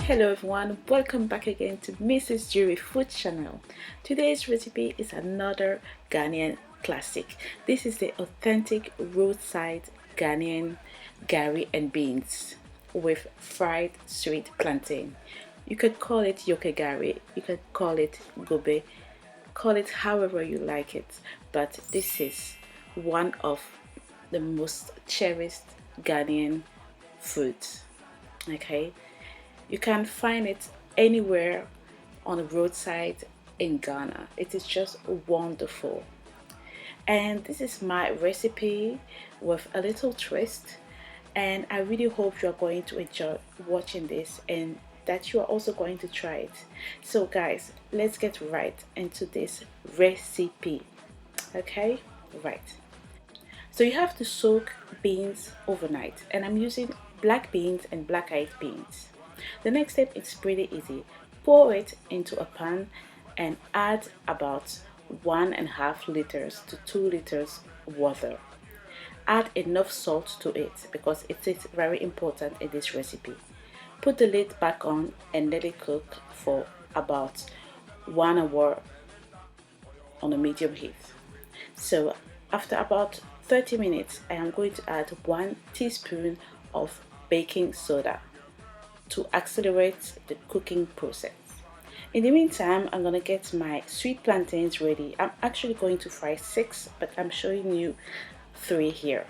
Hello everyone, welcome back again to Mrs. Jury Food Channel. Today's recipe is another Ghanaian classic. This is the authentic roadside Ghanaian Gari and beans with fried sweet plantain. You could call it yoke Gari, you could call it Gobe, call it however you like it, but this is one of the most cherished Ghanaian foods. Okay, you can find it anywhere on the roadside in Ghana. It is just wonderful. And this is my recipe with a little twist. And I really hope you are going to enjoy watching this and that you are also going to try it. So guys, let's get right into this recipe. Okay, right. So you have to soak beans overnight, and I'm using black beans and black-eyed beans. The next step is pretty easy. Pour it into a pan and add about 1.5 liters to 2 liters water. Add enough salt to it because it is very important in this recipe. Put the lid back on and let it cook for about 1 hour on a medium heat. So after about 30 minutes, I am going to add 1 teaspoon of baking soda to accelerate the cooking process. In the meantime, I'm gonna get my sweet plantains ready. I'm actually going to fry 6, but I'm showing you 3 here.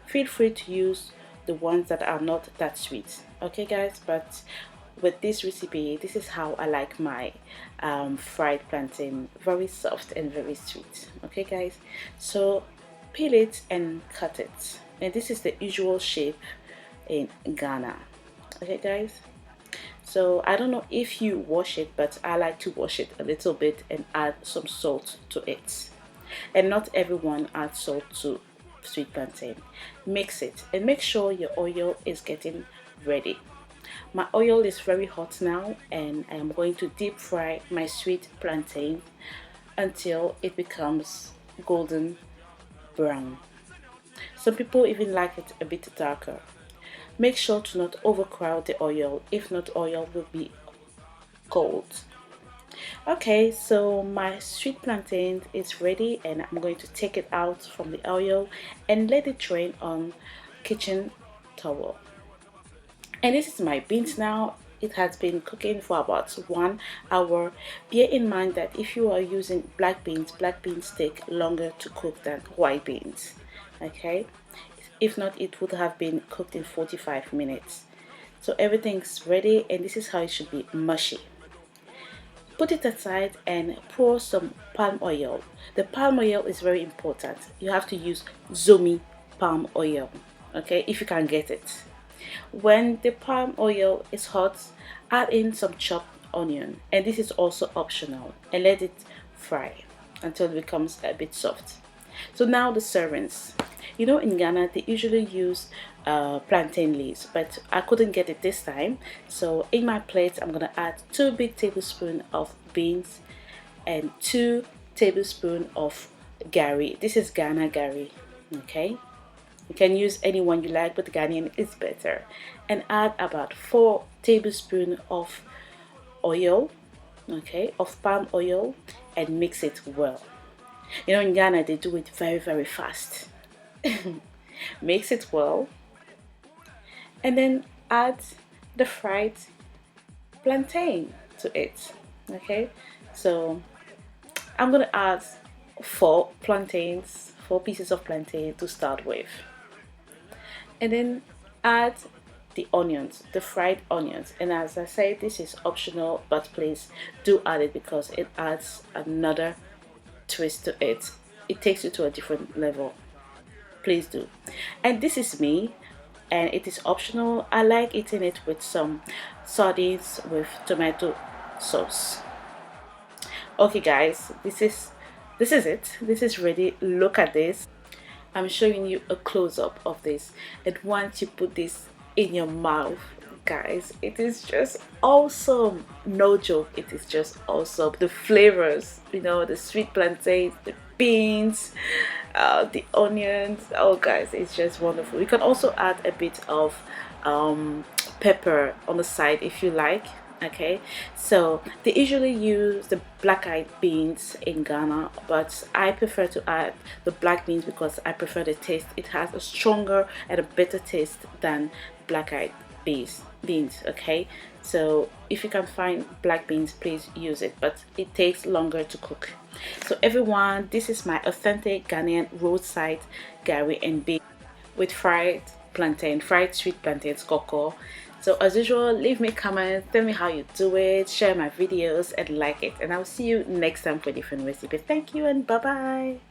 Feel free to use the ones that are not that sweet, okay guys? But with this recipe, this is how I like my fried plantain, very soft and very sweet. Okay guys, so peel it and cut it, and this is the usual shape in Ghana. Okay guys, so I don't know if you wash it, but I like to wash it a little bit and add some salt to it. And not everyone adds salt to sweet plantain. Mix it and make sure your oil is getting ready. My oil is very hot now, and I am going to deep fry my sweet plantain until it becomes golden brown. Some people even like it a bit darker. Make sure to not overcrowd the oil, if not oil will be cold. Okay, so my sweet plantain is ready, and I'm going to take it out from the oil and let it drain on kitchen towel. And this is my beans now. It has been cooking for about 1 hour. Bear in mind that if you are using black beans take longer to cook than white beans. Okay, if not, it would have been cooked in 45 minutes. So everything's ready, and this is how it should be: mushy. Put it aside and pour some palm oil. The palm oil is very important. You have to use ZOMI palm oil, okay, if you can get it. When the palm oil is hot, add in some chopped onion, and this is also optional, and let it fry until it becomes a bit soft. So now the servings. You know, in Ghana they usually use plantain leaves, but I couldn't get it this time. So in my plate, I'm gonna add 2 big tablespoons of beans and 2 tablespoons of Gari. This is Ghana Gari, okay? You can use any one you like, but Ghanaian is better. And add about 4 tablespoons of oil, okay, of palm oil, and mix it well. You know, in Ghana they do it very, very fast. Mix it well, and then add the fried plantain to it. Okay, so I'm gonna add 4 plantains, 4 pieces of plantain to start with, and then add the onions, the fried onions. And as I said, this is optional, but please do add it because it adds another twist to it. It takes you to a different level. Please do. And this is me, and it is optional. I like eating it with some sardines with tomato sauce. Okay guys, this is it. This is ready. Look at this. I'm showing you a close-up of this, and once you put this in your mouth, guys, it is just awesome. No joke, it is just awesome. The flavors, you know, the sweet plantain, the beans, the onions, oh guys, it's just wonderful. You can also add a bit of pepper on the side if you like. Okay, so they usually use the black-eyed beans in Ghana, but I prefer to add the black beans because I prefer the taste. It has a stronger and a better taste than black-eyed beans. Okay, so if you can find black beans, please use it, but it takes longer to cook. So everyone, this is my authentic Ghanaian roadside Gari and beans with fried plantain, fried sweet plantains, cocoa. So as usual, leave me comments, tell me how you do it, share my videos and like it, and I'll see you next time for a different recipe. Thank you and bye bye.